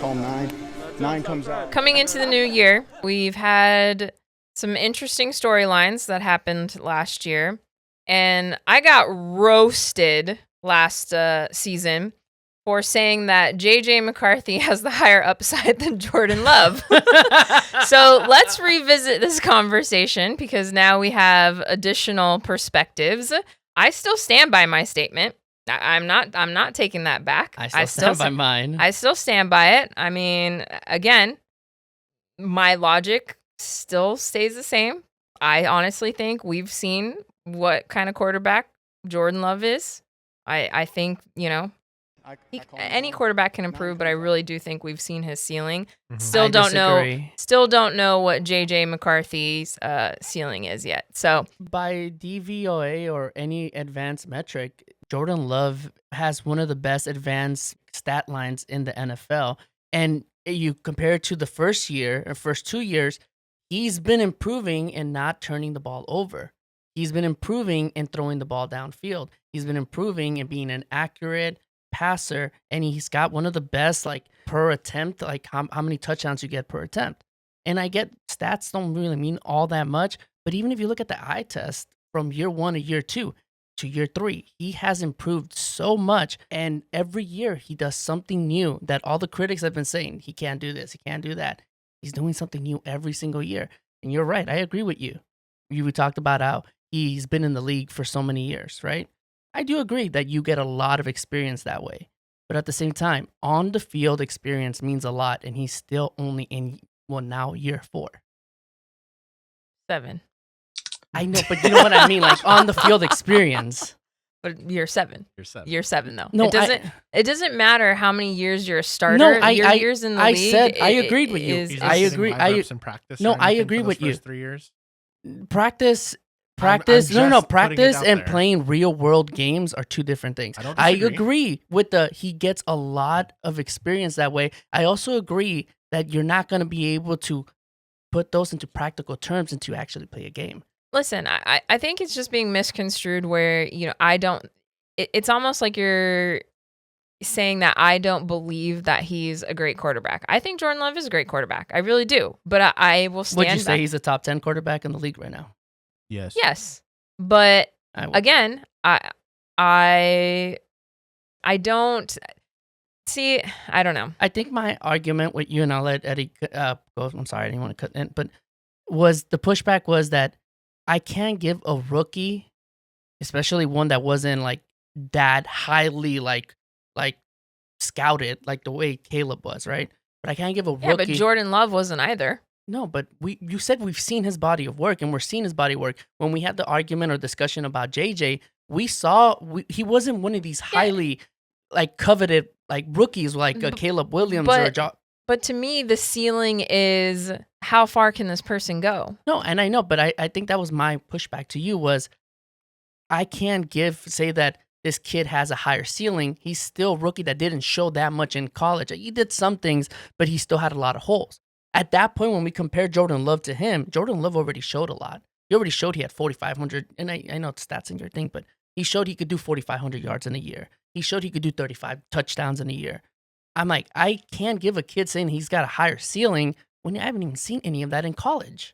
call 9. 9 comes out. Coming into the new year, we've had some interesting storylines that happened last year. And I got roasted last season for saying that JJ McCarthy has the higher upside than Jordan Love. So let's revisit this conversation because now we have additional perspectives. I still stand by my statement. I'm not taking that back. I still stand by mine. I still stand by it. I mean, again, my logic still stays the same. I honestly think we've seen what kind of quarterback Jordan Love is. I think, any quarterback can improve, but I really do think we've seen his ceiling. Mm-hmm. Still don't know what JJ McCarthy's ceiling is yet. So by DVOA or any advanced metric, Jordan Love has one of the best advanced stat lines in the NFL. And you compare it to the first 2 years, he's been improving and not turning the ball over. He's been improving in throwing the ball downfield. He's been improving in being an accurate passer, and he's got one of the best, per attempt, how many touchdowns you get per attempt. And I get stats don't really mean all that much, but even if you look at the eye test from year 1 to year 2 to year 3, he has improved so much, and every year he does something new that all the critics have been saying, he can't do this, he can't do that. He's doing something new every single year. And you're right, I agree with you. We talked about how he's been in the league for so many years, right? I do agree that you get a lot of experience that way. But at the same time, on the field experience means a lot, and he's still only in, now year 4. 7. I know, but you know what I mean? On the field experience. But year 7. Year 7, though. No, it doesn't matter how many years you're a starter. No, your years in the league. I agreed with you. He's I agree. in practice. No, I agree with you. 3 years. Practice. I'm Practice just and playing real world games are two different things. I agree with he gets a lot of experience that way. I also agree that you're not going to be able to put those into practical terms and to actually play a game. Listen, I think it's just being misconstrued where, it's almost like you're saying that I don't believe that he's a great quarterback. I think Jordan Love is a great quarterback. I really do. But I will stand Would you say he's a top 10 quarterback in the league right now? Yes. Yes. But again, I don't see, I don't know. I think my argument with you, and I'll let Eddie go. I'm sorry, I didn't want to cut in, but the pushback was that I can't give a rookie, especially one that wasn't that highly scouted like the way Caleb was, right? But I can't give a rookie. Yeah, but Jordan Love wasn't either. No, but you said we've seen his body of work, and we're seeing his body of work. When we had the argument or discussion about JJ, we saw he wasn't one of these highly coveted rookies Caleb Williams or Josh. But to me, the ceiling is how far can this person go? No, and I know, but I think that was my pushback to you was I can't say that this kid has a higher ceiling. He's still a rookie that didn't show that much in college. He did some things, but he still had a lot of holes. At that point, when we compare Jordan Love to him, Jordan Love already showed a lot. He already showed he had 4,500, and I know stats in your thing, but he showed he could do 4,500 yards in a year. He showed he could do 35 touchdowns in a year. I'm like, I can't give a kid saying he's got a higher ceiling when I haven't even seen any of that in college.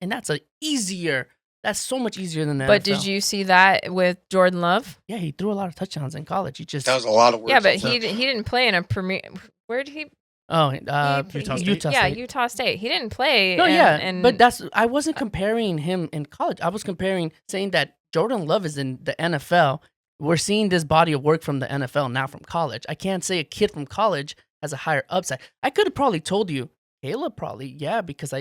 And that's so much easier than that. But did you see that with Jordan Love? Yeah, he threw a lot of touchdowns in college. That was a lot of work. Yeah, but he didn't play in a premier. Where did he? Oh, Utah State. Yeah, Utah State. He didn't play. No, but I wasn't comparing him in college. I was saying that Jordan Love is in the NFL. We're seeing this body of work from the NFL, now from college. I can't say a kid from college has a higher upside. I could have probably told you, Caleb probably, yeah, because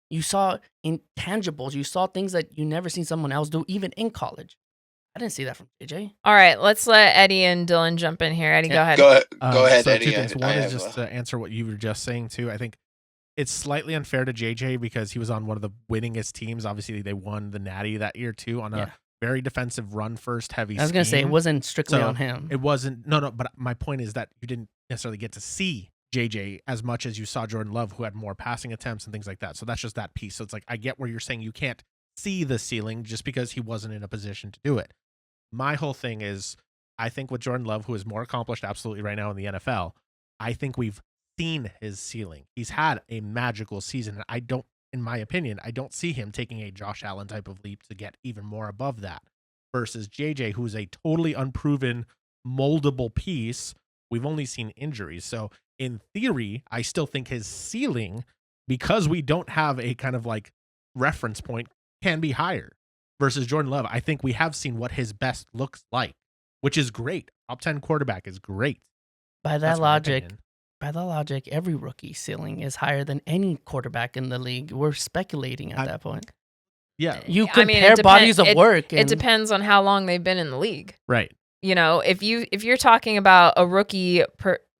you saw intangibles. You saw things that you never seen someone else do, even in college. I didn't see that from JJ. All right, let's let Eddie and Dylan jump in here. Eddie, go ahead. Go ahead, so Eddie. 2 things. One is just to answer what you were just saying, too. I think it's slightly unfair to JJ because he was on one of the winningest teams. Obviously, they won the Natty that year, too, on a very defensive run-first heavy I was going to say, it wasn't strictly on him. It wasn't. No, but my point is that you didn't necessarily get to see JJ as much as you saw Jordan Love, who had more passing attempts and things like that. So that's just that piece. So it's I get where you're saying you can't see the ceiling just because he wasn't in a position to do it. My whole thing is, I think with Jordan Love, who is more accomplished absolutely right now in the NFL, I think we've seen his ceiling. He's had a magical season. In my opinion, I don't see him taking a Josh Allen type of leap to get even more above that versus JJ, who's a totally unproven, moldable piece. We've only seen injuries. So in theory, I still think his ceiling, because we don't have a kind of like reference point, can be higher versus Jordan Love. I think we have seen what his best looks like, which is great. Top 10 quarterback is great. By that That's my logic, opinion. every rookie ceiling is higher than any quarterback in the league. We're speculating at that point. Yeah. You I mean, compare bodies of work. It depends on how long they've been in the league. Right. You know, if you're talking about a rookie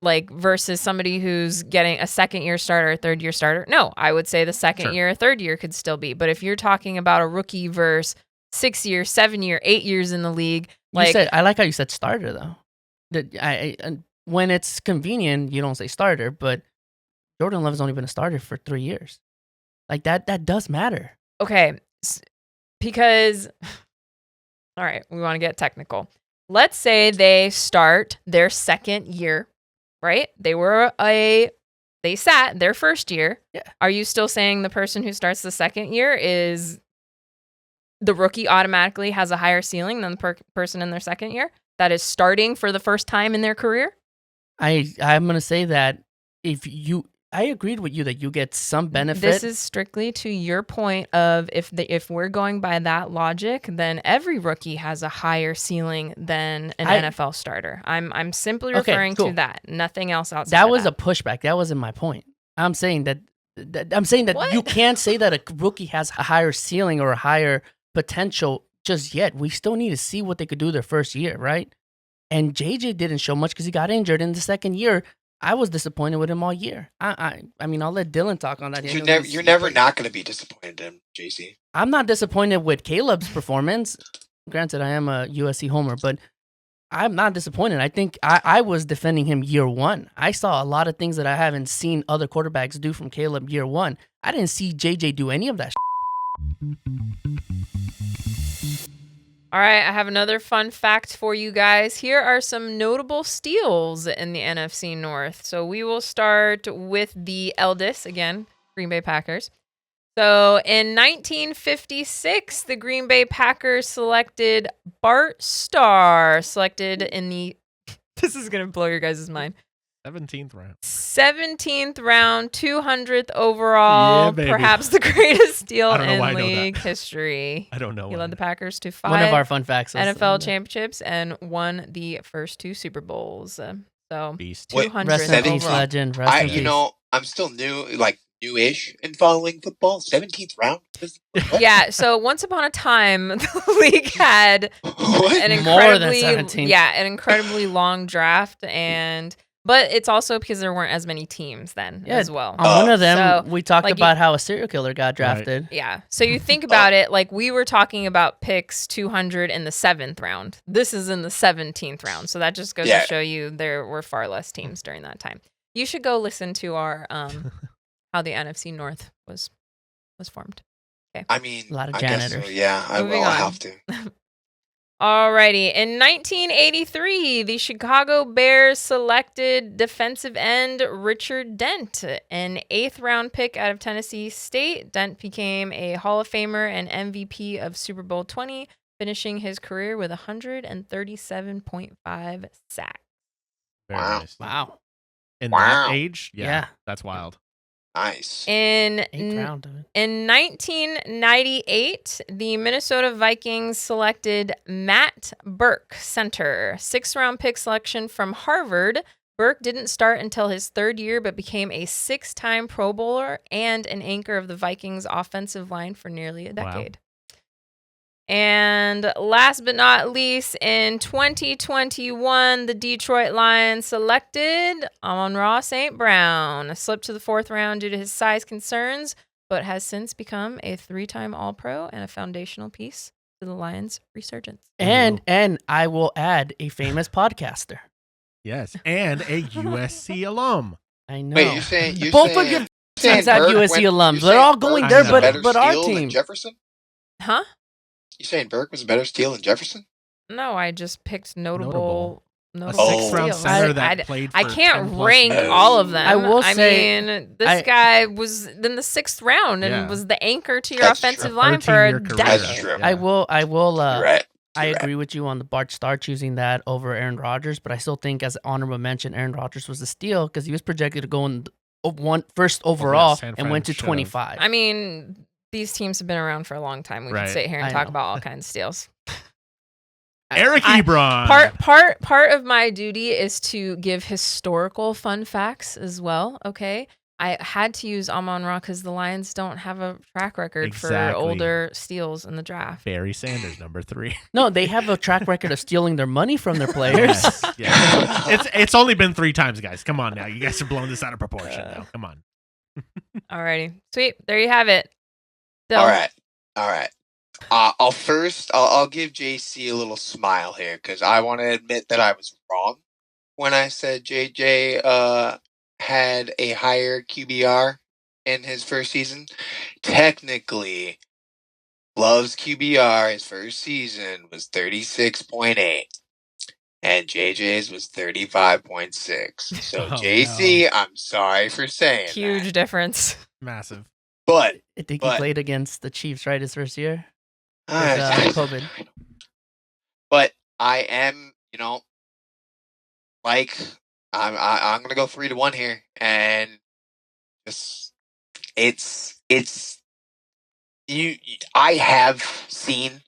versus somebody who's getting a second year starter, a third year starter, no, I would say the second year, third year could still be. But if you're talking about a rookie versus 6 year, 7 year, 8 years in the league, I like how you said starter though. When it's convenient, you don't say starter, but Jordan Love has only been a starter for 3 years. Like that does matter. Okay, because all right, we want to get technical. Let's say they start their second year, right? They sat their first year. Yeah. Are you still saying the person who starts the second year is the rookie automatically has a higher ceiling than the person in their second year that is starting for the first time in their career? I'm gonna say that I agreed with you that you get some benefit. This is strictly to your point of if we're going by that logic, then every rookie has a higher ceiling than an NFL starter. I'm simply referring to that. Nothing else outside. That was a pushback. That wasn't my point. I'm saying that What? you can't say that a rookie has a higher ceiling or a higher potential just yet. We still need to see what they could do their first year, right? And JJ didn't show much because he got injured in the second year. I was disappointed with him all year. I mean, I'll let Dylan talk on that. You're never not going to be disappointed in him, JC. I'm not disappointed with Caleb's performance. Granted, I am a USC homer, but I'm not disappointed. I think I was defending him year one. I saw a lot of things that I haven't seen other quarterbacks do from Caleb year one. I didn't see JJ do any of that. All right, I have another fun fact for you guys. Here are some notable steals in the NFC North. So we will start with the eldest, again, Green Bay Packers. So in 1956, the Green Bay Packers selected Bart Starr, selected in the, this is going to blow your guys' mind, 17th round. 17th round, 200th overall, Yeah, baby. perhaps the greatest steal I don't know in why I know league that. history. I don't know. He why. led the Packers to 5 One of our fun facts. NFL championships and won the first 2 Super Bowls. So Beast. 200th Rest in peace, overall. legend. Rest in peace. I'm still newish in following football. 17th round. Yeah, so once upon a time, the league had What? an More than incredibly 17. an incredibly long draft, but it's also because there weren't as many teams then as well. On one of them, So, we talked like, about how a serial killer got drafted. Yeah. So you think about it, like we were talking about picks 200 in the 7th round. This is in the 17th round. So that just goes to show you there were far less teams during that time. You should go listen to our how the NFC North was formed. Okay. I mean, A lot of I guess janitors. so, yeah, I Moving will on. have to. Alrighty. In 1983, the Chicago Bears selected defensive end Richard Dent, an 8th round pick out of Tennessee State. Dent became a Hall of Famer and MVP of Super Bowl 20, finishing his career with 137.5 sacks. Very Wow. nice. Wow. In Wow. that age, Yeah. that's wild. Nice. In 8th round, dude. In 1998, the Minnesota Vikings selected Matt Burke, center, 6th round pick selection from Harvard. Burke didn't start until his 3rd year, but became a 6-time Pro Bowler and an anchor of the Vikings offensive line for nearly a decade. And last but not least, in 2021, the Detroit Lions selected Amon-Ra St. Brown, slipped to the 4th round due to his size concerns, but has since become a 3-time All-Pro and a foundational piece to the Lions' resurgence. And I will add a famous podcaster. Yes, and a USC alum. I know. Wait, you're saying Both of your teams have USC alums. They're all going there, but our team. Jefferson? Huh? You saying Burke was a better steal than Jefferson? No, I just picked notable A notable sixth-round steals. center that played for I can't 10 plus rank years. all of them. I will say- mean, this guy was in the 6th round and Yeah. was the anchor to your That's offensive true. line for a 13-year career. decade. That's true. I will. You're right. I You're right. agree with you on the Bart Starr choosing that over Aaron Rodgers, but I still think, as an honorable mention, Aaron Rodgers was a steal because he was projected to go in first overall San and Fran went to should've. 25. I mean, these teams have been around for a long time. We Right. can sit here and I talk know. about all kinds of steals. Eric I- Ebron. Part of my duty is to give historical fun facts as well. Okay, I had to use Amon-Ra because the Lions don't have a track record for Exactly. older steals in the draft. Barry Sanders, number 3. No, they have a track record of stealing their money from their players. Yes. It's only been 3 times, guys. Come on now. You guys are blowing this out of proportion now. Come on. Alrighty, sweet. There you have it. Dylan. All right. I'll give JC a little smile here because I want to admit that I was wrong when I said JJ had a higher QBR in his first season. Technically, Love's QBR his first season was 36.8. And JJ's was 35.6. So Oh, JC, no. I'm sorry for saying Huge that. difference. Massive. But I think he But- played against the Chiefs, right, his first year? I- COVID. But I am, like I'm gonna go 3-1 here, and just it's you. I have seen,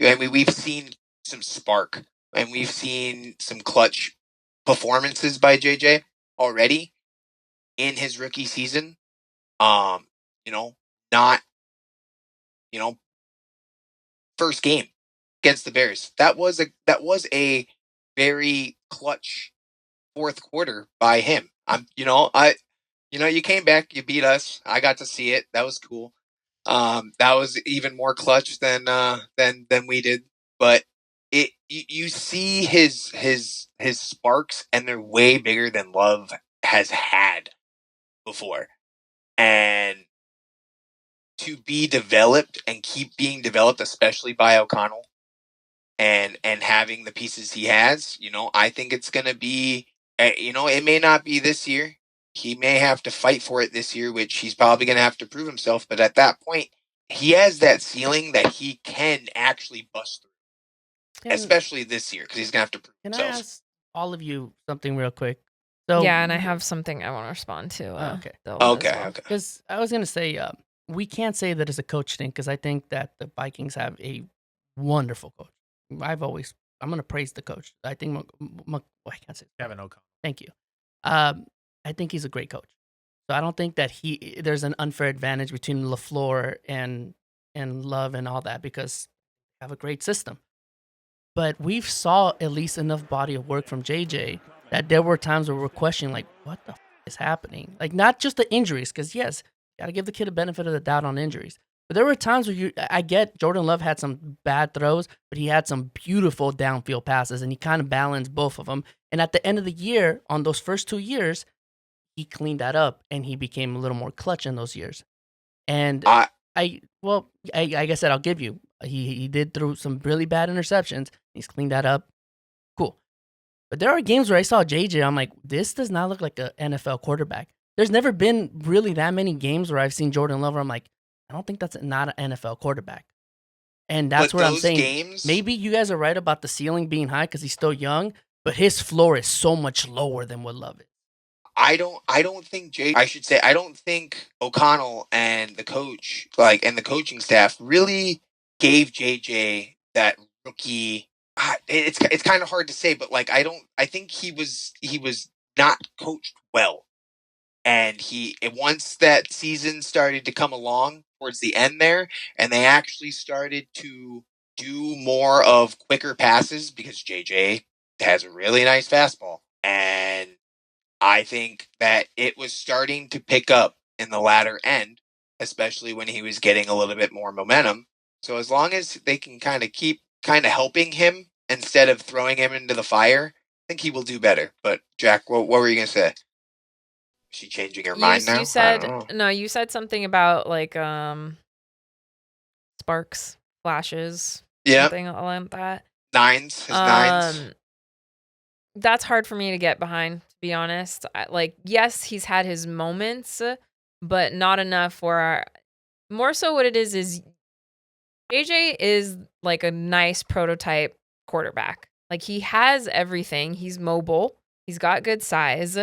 I mean, we've seen some spark, and we've seen some clutch performances by JJ already in his rookie season. Not first game against the Bears. That was a very clutch fourth quarter by him. You came back, you beat us. I got to see it. That was cool. That was even more clutch than we did. But you see his sparks, and they're way bigger than Love has had before. And to be developed and keep being developed, especially by O'Connell, and having the pieces he has, I think it's going to be, it may not be this year. He may have to fight for it this year, which he's probably going to have to prove himself. But at that point, he has that ceiling that he can actually bust through, especially this year, because he's going to have to prove Can I himself. ask all of you something real quick? So Yeah, and I have something I want to respond to. Okay. Dylan as Okay, well. okay. Because I was going to say, we can't say that it's a coach thing because I think that the Vikings have a wonderful coach. I'm going to praise the coach. I think, I can't say Kevin O'Connell. Thank you. I think he's a great coach. So I don't think that there's an unfair advantage between LaFleur and Love and all that because they have a great system. But we've saw at least enough body of work from JJ that there were times where we're questioning, like, what the is happening? Like, not just the injuries, because yes, got to give the kid a benefit of the doubt on injuries. But there were times where I get Jordan Love had some bad throws, but he had some beautiful downfield passes, and he kind of balanced both of them. And at the end of the year, on those first 2 years, he cleaned that up, and he became a little more clutch in those years. And like I said, I'll give you. He did throw some really bad interceptions. He's cleaned that up. Cool. But there are games where I saw JJ, I'm like, this does not look like an NFL quarterback. There's never been really that many games where I've seen Jordan Love where I'm like, I don't think that's not an NFL quarterback. And that's But what I'm those saying. games- Maybe you guys are right about the ceiling being high because he's still young, but his floor is so much lower than what Love is. I don't think O'Connell and the coach, and the coaching staff really gave JJ that rookie. It's kind of hard to say, but I think he was not coached well. And once that season started to come along towards the end there, and they actually started to do more of quicker passes because JJ has a really nice fastball. And I think that it was starting to pick up in the latter end, especially when he was getting a little bit more momentum. So as long as they can kind of keep helping him instead of throwing him into the fire, I think he will do better. But Jack, what were you going to say? Is she changing her mind now? You said no. You said something about sparks, flashes, Yeah, something like that. nines. His nines. that's hard for me to get behind, to be honest. Yes, he's had his moments, but not enough where more so what it is JJ is like a nice prototype quarterback. Like he has everything. He's mobile. He's got good size.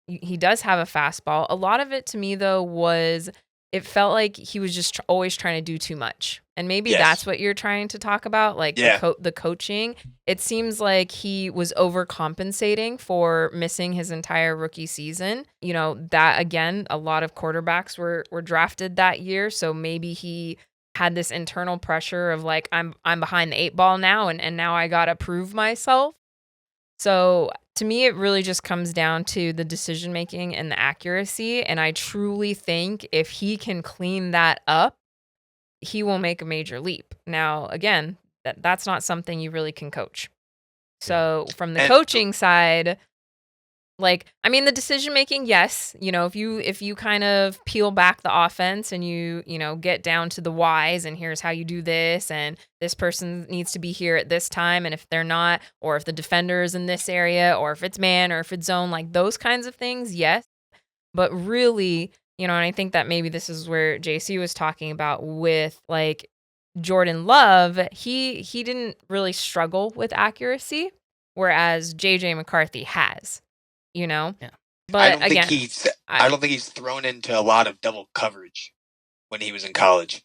He does have a fastball. A lot of it to me though was it felt like he was just always trying to do too much. And maybe that's what you're trying to talk about, like the coaching. It seems like he was overcompensating for missing his entire rookie season. You know, that again, a lot of quarterbacks were drafted that year, so maybe he had this internal pressure of like I'm behind the 8 ball now and now I got to prove myself. So to me, it really just comes down to the decision making and the accuracy. And I truly think if he can clean that up, he will make a major leap. Now, again, that's not something you really can coach. So from the coaching side, like, I mean, the decision making, yes, you know, if you kind of peel back the offense and you know, get down to the whys and here's how you do this and this person needs to be here at this time and if they're not, or if the defender is in this area or if it's man or if it's zone, like those kinds of things, yes. But really, you know, and I think that maybe this is where JC was talking about with like Jordan Love, he didn't really struggle with accuracy, whereas JJ McCarthy has. You know, but I don't think he's thrown into a lot of double coverage when he was in college.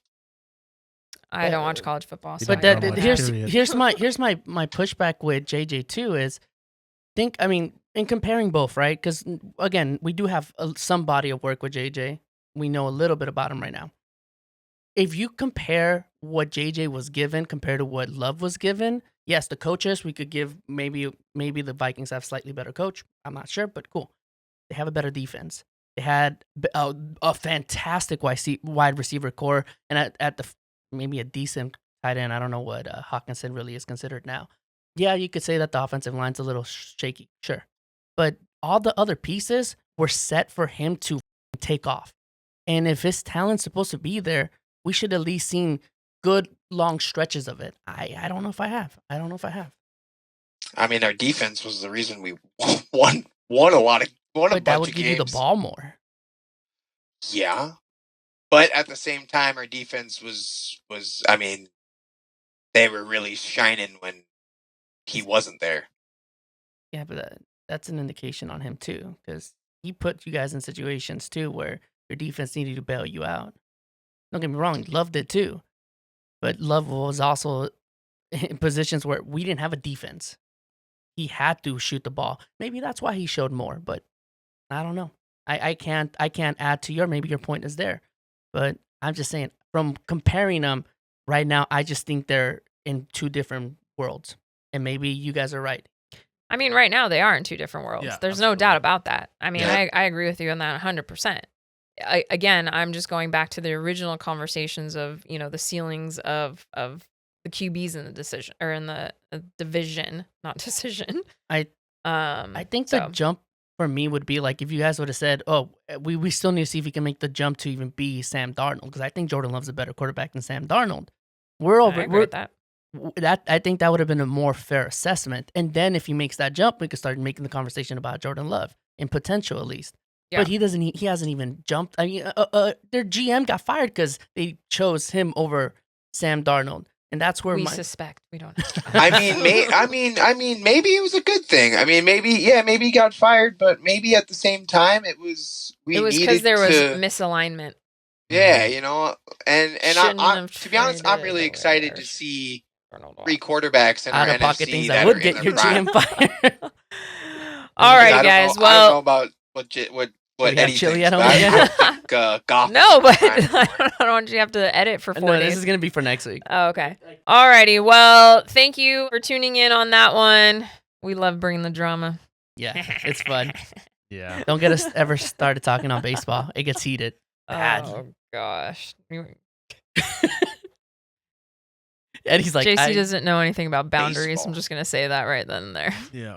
I don't watch college football, so but here's my pushback with JJ too is in comparing both, right? Because again, we do have some body of work with JJ. We know a little bit about him right now. If you compare what JJ was given compared to what Love was given, yes, the coaches we could give maybe the Vikings have slightly better coach. I'm not sure, but cool. They have a better defense. They had a fantastic wide receiver core, and at the maybe a decent tight end. I don't know what Hawkinson really is considered now. Yeah, you could say that the offensive line's a little shaky, sure, but all the other pieces were set for him to take off. And if his talent's supposed to be there, we should at least seen good long stretches of it. I don't know if I have. I mean, our defense was the reason we won a bunch of games. But that would give you the ball more. Yeah, but at the same time, our defense was. I mean, they were really shining when he wasn't there. Yeah, but that's an indication on him too, because he put you guys in situations too where your defense needed to bail you out. Don't get me wrong, Love did too. But Love was also in positions where we didn't have a defense. He had to shoot the ball. Maybe that's why he showed more, but I don't know. I can't add to maybe your point is there. But I'm just saying, from comparing them right now, I just think they're in two different worlds. And maybe you guys are right. I mean, right now they are in two different worlds. Yeah, There's absolutely. no doubt about that. I mean, I agree with you on that 100%. Again, I'm just going back to the original conversations of, you know, the ceilings of the QBs in the decision or in the division, not decision. I think the jump for me would be like if you guys would have said, "Oh, we still need to see if he can make the jump to even be Sam Darnold," because I think Jordan Love's a better quarterback than Sam Darnold. I agree with that. I think that would have been a more fair assessment. And then if he makes that jump, we could start making the conversation about Jordan Love in potential at least. Yeah. But he hasn't even jumped. I mean, their GM got fired because they chose him over Sam Darnold, and that's where we suspect. We don't know. I mean, maybe it was a good thing. I mean, maybe he got fired, but maybe at the same time it was because there was misalignment. Yeah, you know, and to be honest, I'm really excited to see 3 quarterbacks in our NFC things that would are get in your their prime. GM fired. All right, guys. I don't know about what Eddie chili thinks, at home but I again? don't think Goff. No, but I don't want you to have to edit for 4 No, days. this is gonna be for next week. Oh, okay. Alrighty. Well, thank you for tuning in on that one. We love bringing the drama. Yeah, it's fun. Yeah. Don't get us ever started talking on baseball. It gets heated. Bad. Oh gosh. Eddie's like, JC doesn't know anything about boundaries. Baseball. I'm just gonna say that right then and there. Yeah.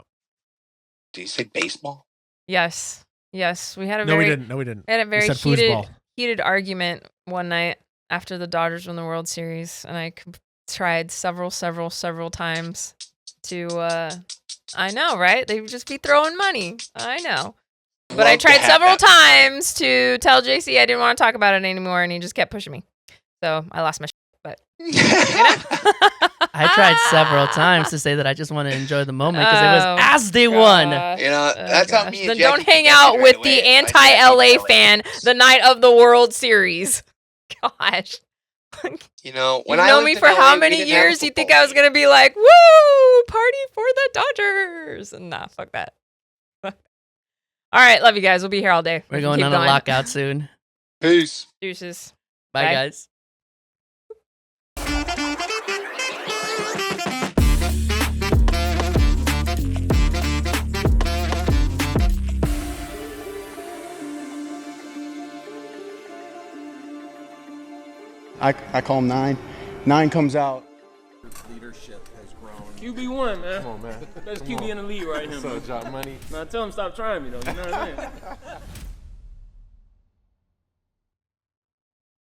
Do you say baseball? Yes. We had a No, very we didn't. We had a very said heated foosball. heated argument one night after the Dodgers won the World Series, and I tried several times to. I know, right? They would just be throwing money. I know. But Love I to tried have several that. times to tell JC I didn't want to talk about it anymore, and he just kept pushing me. So I lost my shit. But I tried several times to say that I just want to enjoy the moment because it was as they won. That's how me and Then Jackie don't hang connected out right with away. the I said I anti-LA hate LA fan Lakers. the night of the World Series. Gosh. You know, when You've I known lived me in for LA, how we many didn't have a years? You think football I was team. going to be like, woo, party for the Dodgers. And nah, fuck that. All right, love you guys. We'll be here all day. We're We can going keep on a lockout soon. Peace. Deuces. Bye, Bye. guys. I call him 9. 9 comes out. Leadership has grown. QB1, man. Come on, man. Best Come QB on. in the league right here, So, man. Jock Money. Now tell him stop trying me, though. You know what I'm saying?